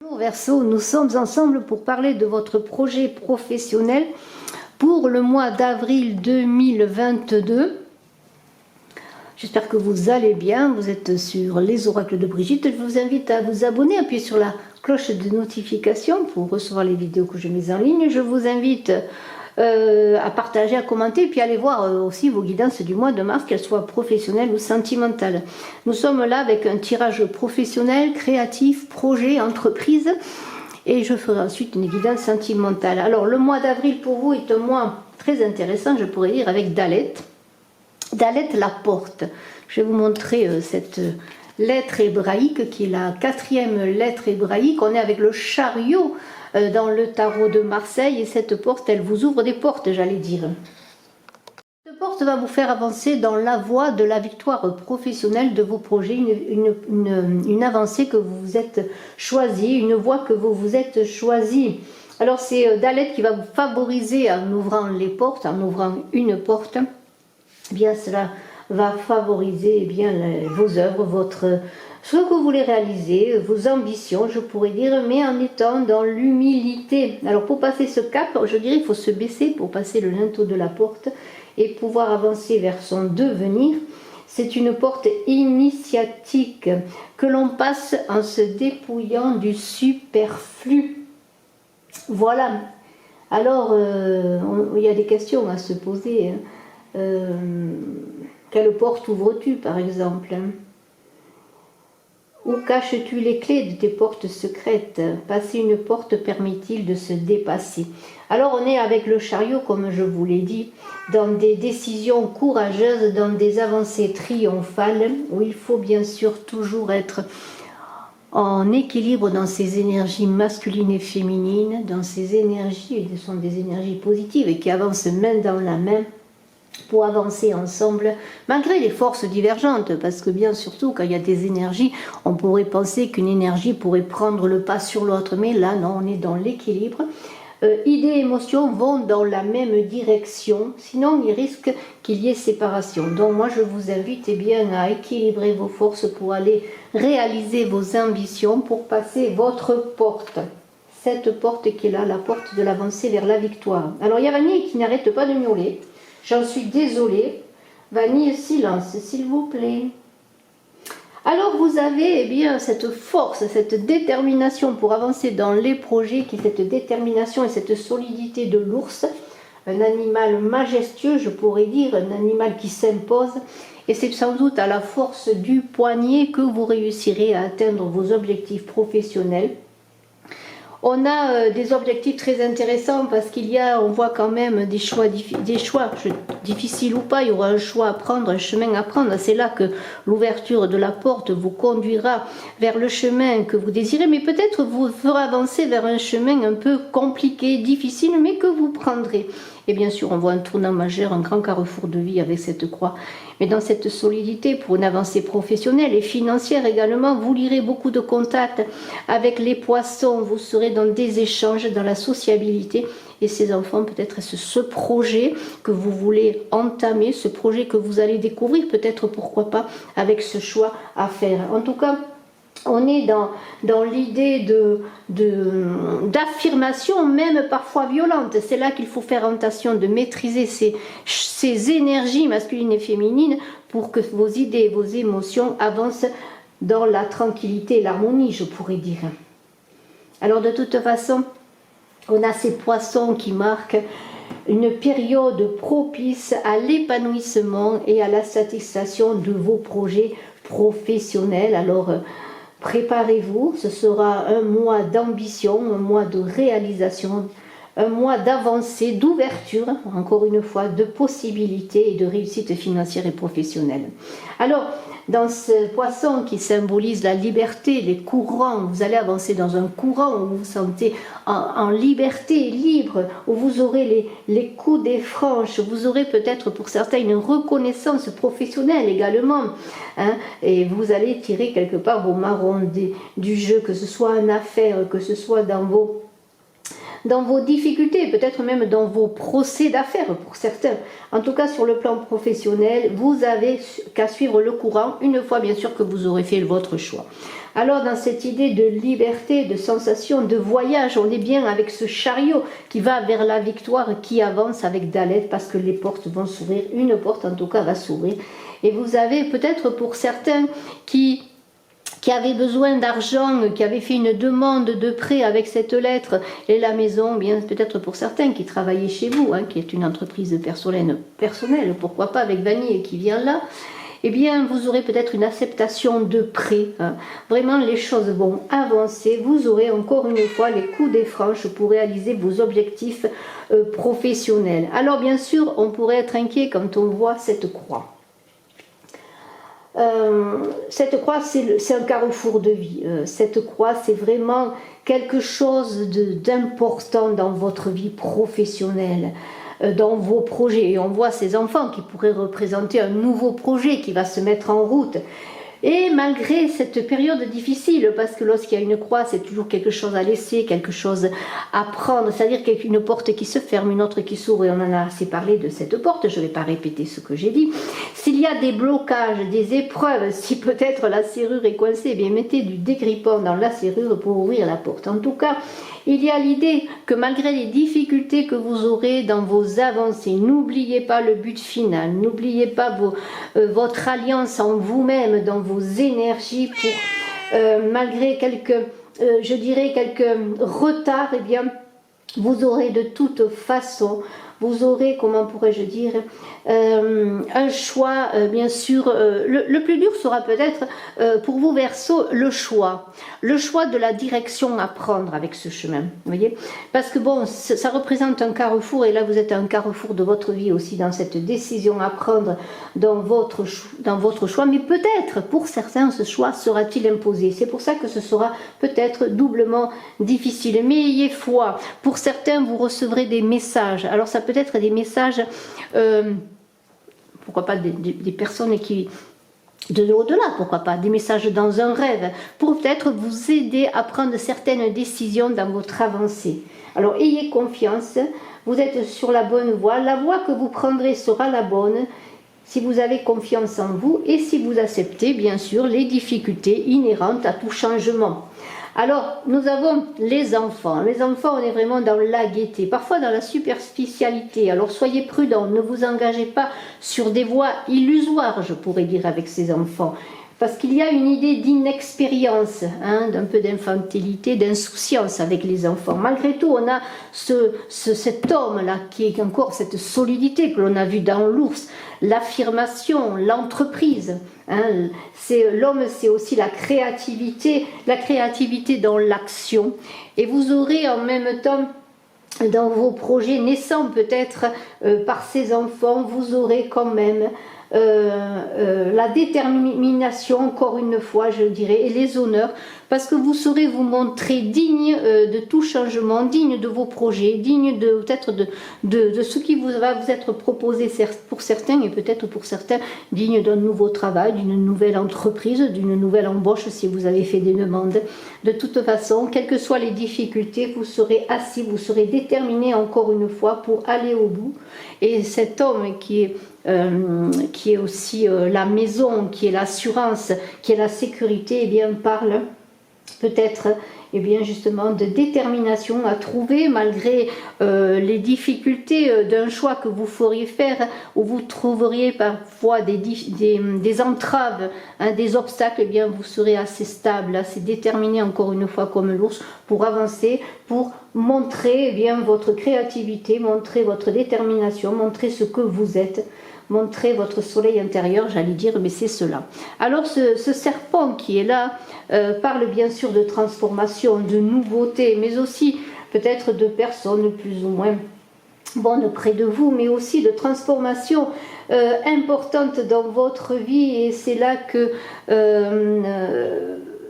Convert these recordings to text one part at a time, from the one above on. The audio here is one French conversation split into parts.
Bonjour Verseau, nous sommes ensemble pour parler de votre projet professionnel pour le mois d'avril 2022. J'espère que vous allez bien, vous êtes sur les oracles de Brigitte. Je vous invite à vous abonner, appuyer sur la cloche de notification pour recevoir les vidéos que je mets en ligne. Je vous invite à partager, à commenter, puis aller voir aussi vos guidances du mois de mars, qu'elles soient professionnelles ou sentimentales. Nous sommes là avec un tirage professionnel, créatif, projet, entreprise, et je ferai ensuite une guidance sentimentale. Alors le mois d'avril pour vous est un mois très intéressant, je pourrais dire, avec Dalet. Dalet, la porte. Je vais vous montrer cette lettre hébraïque qui est la 4e lettre hébraïque. On est avec le chariot dans le tarot de Marseille et cette porte, elle vous ouvre des portes, j'allais dire. Cette porte va vous faire avancer dans la voie de la victoire professionnelle de vos projets, une avancée que vous vous êtes choisie, une voie que vous vous êtes choisie. Alors c'est Dalet qui va vous favoriser en ouvrant les portes, en ouvrant une porte. Eh bien cela va favoriser vos œuvres, ce que vous voulez réaliser, vos ambitions, je pourrais dire, mais en étant dans l'humilité. Alors pour passer ce cap, je dirais, il faut se baisser pour passer le linteau de la porte et pouvoir avancer vers son devenir. C'est une porte initiatique que l'on passe en se dépouillant du superflu. Voilà. Alors, il y a des questions à se poser. Quelle porte ouvres-tu, par exemple? Où caches-tu les clés de tes portes secrètes? Passer une porte permet-il de se dépasser? Alors on est avec le chariot, comme je vous l'ai dit, dans des décisions courageuses, dans des avancées triomphales, où il faut bien sûr toujours être en équilibre dans ses énergies masculines et féminines, dans ces énergies, ce sont des énergies positives et qui avancent main dans la main, pour avancer ensemble, malgré les forces divergentes, parce que bien surtout, quand il y a des énergies, on pourrait penser qu'une énergie pourrait prendre le pas sur l'autre, mais là, non, on est dans l'équilibre. Idées et émotions vont dans la même direction, sinon il risque qu'il y ait séparation. Donc moi, je vous invite à équilibrer vos forces pour aller réaliser vos ambitions, pour passer votre porte. Cette porte qui est là, la porte de l'avancée vers la victoire. Alors il y a Vanille qui n'arrête pas de miauler. J'en suis désolée. Vanille, silence, s'il vous plaît. Alors vous avez cette force, cette détermination pour avancer dans les projets, qui est cette détermination et cette solidité de l'ours. Un animal majestueux, je pourrais dire, un animal qui s'impose. Et c'est sans doute à la force du poignet que vous réussirez à atteindre vos objectifs professionnels. On a des objectifs très intéressants parce on voit quand même des choix difficiles ou pas, il y aura un choix à prendre, un chemin à prendre. C'est là que l'ouverture de la porte vous conduira vers le chemin que vous désirez, mais peut-être vous fera avancer vers un chemin un peu compliqué, difficile, mais que vous prendrez. Et bien sûr, on voit un tournant majeur, un grand carrefour de vie avec cette croix. Mais dans cette solidité, pour une avancée professionnelle et financière également, vous lirez beaucoup de contacts avec les poissons, vous serez dans des échanges, dans la sociabilité. Et ces enfants, peut-être ce projet que vous voulez entamer, ce projet que vous allez découvrir, peut-être pourquoi pas, avec ce choix à faire. En tout cas, on est dans l'idée d'affirmation, même parfois violente. C'est là qu'il faut faire attention de maîtriser ces énergies masculines et féminines pour que vos idées, vos émotions avancent dans la tranquillité et l'harmonie, je pourrais dire. Alors de toute façon, on a ces poissons qui marquent une période propice à l'épanouissement et à la satisfaction de vos projets professionnels. Alors préparez-vous, ce sera un mois d'ambition, un mois de réalisation, un mois d'avancée, d'ouverture, encore une fois, de possibilités et de réussite financière et professionnelle. Alors, dans ce poisson qui symbolise la liberté, les courants, vous allez avancer dans un courant où vous vous sentez en liberté, libre, où vous aurez les coudées franches, vous aurez peut-être pour certains une reconnaissance professionnelle également, et vous allez tirer quelque part vos marrons du jeu, que ce soit en affaires, que ce soit dans vos difficultés, peut-être même dans vos procès d'affaires pour certains. En tout cas, sur le plan professionnel, vous avez qu'à suivre le courant, une fois bien sûr que vous aurez fait votre choix. Alors dans cette idée de liberté, de sensation, de voyage, on est bien avec ce chariot qui va vers la victoire, qui avance avec Dalet, parce que les portes vont s'ouvrir, une porte en tout cas va s'ouvrir. Et vous avez peut-être pour certains qui avaient besoin d'argent, qui avaient fait une demande de prêt avec cette lettre, et la maison, bien peut-être pour certains qui travaillaient chez vous, hein, qui est une entreprise personnelle, pourquoi pas avec Vanille qui vient là, eh bien vous aurez peut-être une acceptation de prêt. Hein. Vraiment les choses vont avancer, vous aurez encore une fois les coups des franches pour réaliser vos objectifs professionnels. Alors bien sûr, on pourrait être inquiet quand on voit cette croix. Cette croix, c'est un carrefour de vie. Cette croix, c'est vraiment quelque chose d'important dans votre vie professionnelle, dans vos projets. Et on voit ces enfants qui pourraient représenter un nouveau projet qui va se mettre en route. Et malgré cette période difficile, parce que lorsqu'il y a une croix, c'est toujours quelque chose à laisser, quelque chose à prendre, c'est-à-dire qu'il y a une porte qui se ferme, une autre qui s'ouvre, et on en a assez parlé de cette porte, je ne vais pas répéter ce que j'ai dit. S'il y a des blocages, des épreuves, si peut-être la serrure est coincée, eh bien mettez du dégrippant dans la serrure pour ouvrir la porte. En tout cas, il y a l'idée que malgré les difficultés que vous aurez dans vos avancées, n'oubliez pas le but final, n'oubliez pas votre alliance en vous-même, dans vos énergies pour, malgré quelques, je dirais, quelques retards, eh bien, vous aurez de toute façon, vous aurez, comment pourrais-je dire, un choix, bien sûr, le plus dur sera peut-être pour vous Verseau, le choix de la direction à prendre avec ce chemin, vous voyez, parce que bon, ça représente un carrefour, et là vous êtes à un carrefour de votre vie aussi, dans cette décision à prendre dans votre choix, mais peut-être pour certains ce choix sera-t-il imposé, c'est pour ça que ce sera peut-être doublement difficile, mais ayez foi, pour certains vous recevrez des messages, alors ça peut être des messages, pourquoi pas des personnes qui, de l'au-delà, pourquoi pas, des messages dans un rêve, pour peut-être vous aider à prendre certaines décisions dans votre avancée. Alors ayez confiance, vous êtes sur la bonne voie, la voie que vous prendrez sera la bonne, si vous avez confiance en vous et si vous acceptez bien sûr les difficultés inhérentes à tout changement. Alors, nous avons les enfants. Les enfants, on est vraiment dans la gaieté, parfois dans la superficialité. Alors, soyez prudents, ne vous engagez pas sur des voies illusoires, je pourrais dire, avec ces enfants. Parce qu'il y a une idée d'inexpérience, hein, d'un peu d'infantilité, d'insouciance avec les enfants. Malgré tout, on a cet homme-là qui est encore cette solidité que l'on a vue dans l'ours, l'affirmation, l'entreprise. Hein. L'homme, c'est aussi la créativité dans l'action. Et vous aurez en même temps, dans vos projets naissants peut-être par ces enfants, vous aurez quand même la détermination, encore une fois je dirais, et les honneurs, parce que vous saurez vous montrer digne de tout changement, digne de vos projets, digne peut-être de ce qui va vous être proposé pour certains, et peut-être pour certains digne d'un nouveau travail, d'une nouvelle entreprise, d'une nouvelle embauche si vous avez fait des demandes. De toute façon, quelles que soient les difficultés, vous serez assis, vous serez déterminé encore une fois pour aller au bout. Et cet homme qui est aussi la maison, qui est l'assurance, qui est la sécurité, eh bien parle peut-être eh bien justement de détermination à trouver malgré les difficultés d'un choix que vous feriez faire, où vous trouveriez parfois des entraves, hein, des obstacles, eh bien vous serez assez stable, assez déterminé encore une fois comme l'ours pour avancer, pour montrer eh bien votre créativité, montrer votre détermination, montrer ce que vous êtes, montrer votre soleil intérieur, j'allais dire, mais c'est cela. Alors ce serpent qui est là parle bien sûr de transformation, de nouveauté, mais aussi peut-être de personnes plus ou moins bonnes près de vous, mais aussi de transformation importante dans votre vie, et c'est là que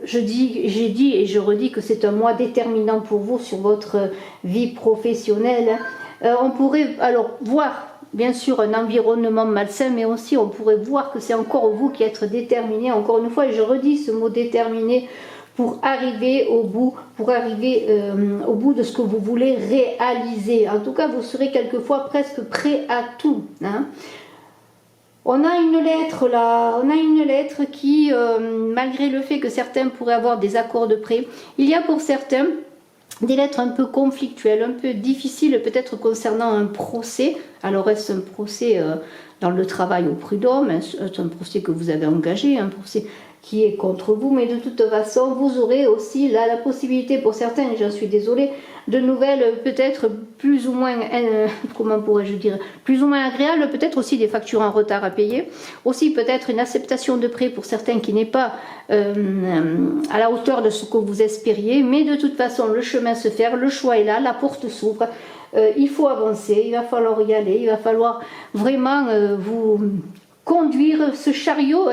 j'ai dit et je redis que c'est un mois déterminant pour vous sur votre vie professionnelle. On pourrait alors voir bien sûr un environnement malsain, mais aussi on pourrait voir que c'est encore vous qui êtes déterminé, encore une fois, et je redis ce mot déterminé, pour arriver au bout, au bout de ce que vous voulez réaliser. En tout cas, vous serez quelquefois presque prêt à tout, hein. On a une lettre là, on a une lettre qui, malgré le fait que certains pourraient avoir des accords de prêt, il y a pour certains des lettres un peu conflictuelles, un peu difficiles peut-être concernant un procès. Alors est-ce un procès dans le travail au prud'homme, est-ce un procès que vous avez engagé, un procès qui est contre vous, mais de toute façon vous aurez aussi là, la possibilité pour certains, et j'en suis désolée, de nouvelles peut-être plus ou moins, comment pourrais-je dire, plus ou moins agréables, peut-être aussi des factures en retard à payer, aussi peut-être une acceptation de prêt pour certains qui n'est pas à la hauteur de ce que vous espériez, mais de toute façon le chemin se fait, le choix est là, la porte s'ouvre, il faut avancer, il va falloir y aller, il va falloir vraiment vous conduire ce chariot,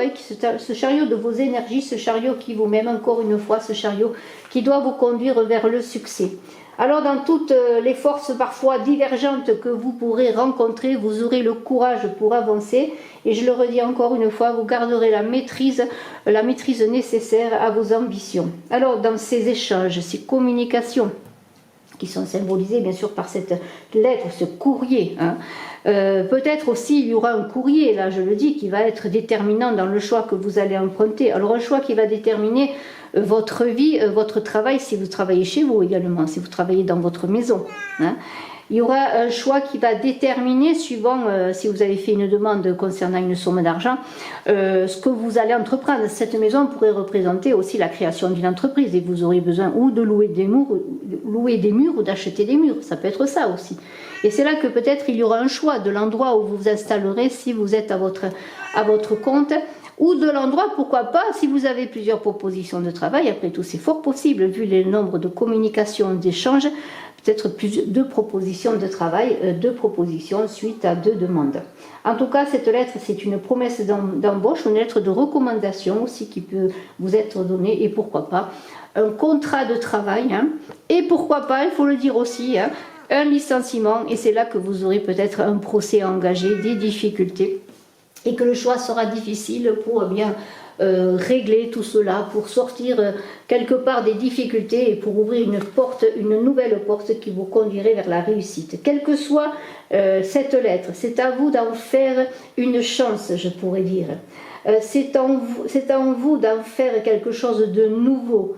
ce chariot de vos énergies, ce chariot qui vous mène encore une fois, ce chariot qui doit vous conduire vers le succès. Alors dans toutes les forces parfois divergentes que vous pourrez rencontrer, vous aurez le courage pour avancer et je le redis encore une fois, vous garderez la maîtrise nécessaire à vos ambitions. Alors dans ces échanges, ces communications qui sont symbolisées bien sûr par cette lettre, ce courrier, peut-être aussi il y aura un courrier, là je le dis, qui va être déterminant dans le choix que vous allez emprunter. Alors un choix qui va déterminer votre vie, votre travail, si vous travaillez chez vous également, si vous travaillez dans votre maison. Il y aura un choix qui va déterminer, suivant si vous avez fait une demande concernant une somme d'argent, ce que vous allez entreprendre. Cette maison pourrait représenter aussi la création d'une entreprise et vous aurez besoin ou de louer des murs ou d'acheter des murs. Ça peut être ça aussi. Et c'est là que peut-être il y aura un choix de l'endroit où vous vous installerez si vous êtes à votre compte, ou de l'endroit, pourquoi pas, si vous avez plusieurs propositions de travail. Après tout, c'est fort possible, vu le nombre de communications, d'échanges, peut-être plus 2 propositions de travail, 2 propositions suite à 2 demandes. En tout cas, cette lettre, c'est une promesse d'embauche, une lettre de recommandation aussi qui peut vous être donnée, et pourquoi pas, un contrat de travail, et pourquoi pas, il faut le dire aussi, un licenciement, et c'est là que vous aurez peut-être un procès à engager, des difficultés, et que le choix sera difficile pour bien régler tout cela, pour sortir quelque part des difficultés et pour ouvrir une nouvelle porte qui vous conduirait vers la réussite. Quelle que soit cette lettre, c'est à vous d'en faire une chance, je pourrais dire. C'est en vous d'en faire quelque chose de nouveau.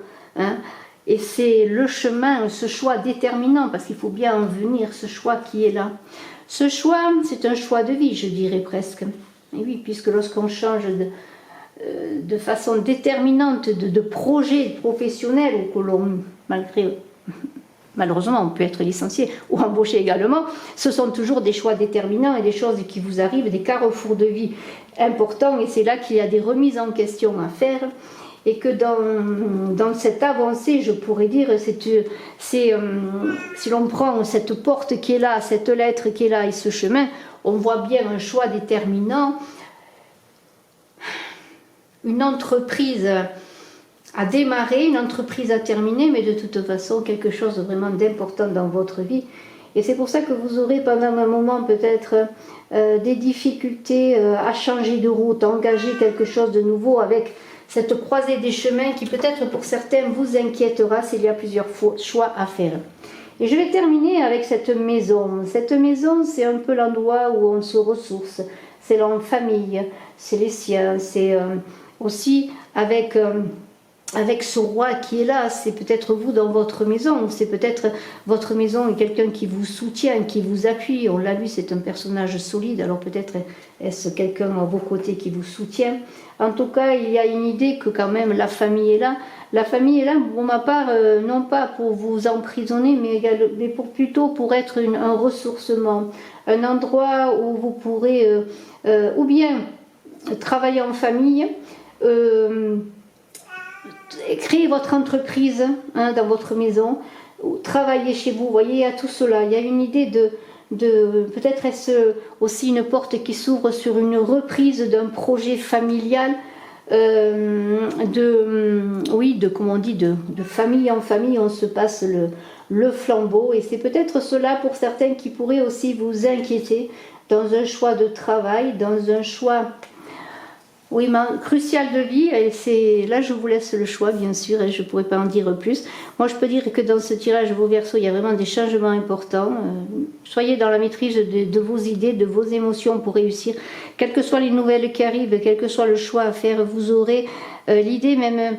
Et c'est le chemin, ce choix déterminant, parce qu'il faut bien en venir, ce choix qui est là. Ce choix, c'est un choix de vie, je dirais presque. Et oui, puisque lorsqu'on change de façon déterminante de projet professionnel, ou que l'on, malheureusement, on peut être licencié ou embauché également, ce sont toujours des choix déterminants et des choses qui vous arrivent, des carrefours de vie importants, et c'est là qu'il y a des remises en question à faire. Et que dans cette avancée, je pourrais dire, si l'on prend cette porte qui est là, cette lettre qui est là et ce chemin, on voit bien un choix déterminant, une entreprise à démarrer, une entreprise à terminer, mais de toute façon quelque chose vraiment d'important dans votre vie. Et c'est pour ça que vous aurez pendant un moment peut-être des difficultés à changer de route, à engager quelque chose de nouveau avec cette croisée des chemins qui peut-être pour certains vous inquiétera s'il y a plusieurs choix à faire. Et je vais terminer avec cette maison. Cette maison, c'est un peu l'endroit où on se ressource. C'est la famille, c'est les siens, c'est aussi avec ce roi qui est là, c'est peut-être vous dans votre maison, c'est peut-être votre maison et quelqu'un qui vous soutient, qui vous appuie. On l'a vu, c'est un personnage solide, alors peut-être est-ce quelqu'un à vos côtés qui vous soutient. En tout cas, il y a une idée que quand même la famille est là. La famille est là, pour ma part, non pas pour vous emprisonner, mais plutôt pour être un ressourcement, un endroit où vous pourrez ou bien travailler en famille, créer votre entreprise dans votre maison, ou travailler chez vous. Vous voyez, il y a tout cela. Il y a une idée de peut-être est-ce aussi une porte qui s'ouvre sur une reprise d'un projet familial, comme on dit, de famille en famille, on se passe le flambeau. Et c'est peut-être cela pour certains qui pourrait aussi vous inquiéter dans un choix de travail, dans un choix Oui, crucial de vie, et c'est là je vous laisse le choix bien sûr, et je ne pourrais pas en dire plus. Moi je peux dire que dans ce tirage vos Verseaux, il y a vraiment des changements importants. Soyez dans la maîtrise de vos idées, de vos émotions pour réussir. Quelles que soient les nouvelles qui arrivent, quel que soit le choix à faire, vous aurez l'idée même...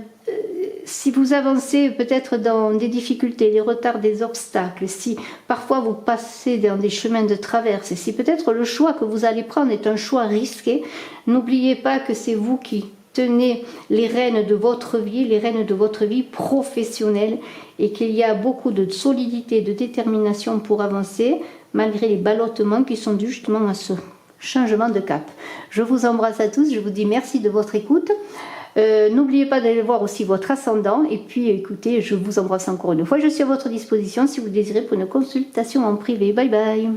Si vous avancez peut-être dans des difficultés, les retards, des obstacles, si parfois vous passez dans des chemins de traverse, et si peut-être le choix que vous allez prendre est un choix risqué, n'oubliez pas que c'est vous qui tenez les rênes de votre vie, les rênes de votre vie professionnelle, et qu'il y a beaucoup de solidité, de détermination pour avancer, malgré les ballottements qui sont dus justement à ce changement de cap. Je vous embrasse à tous, je vous dis merci de votre écoute. N'oubliez pas d'aller voir aussi votre ascendant, et puis écoutez, je vous embrasse encore une fois, je suis à votre disposition si vous désirez pour une consultation en privé. Bye bye.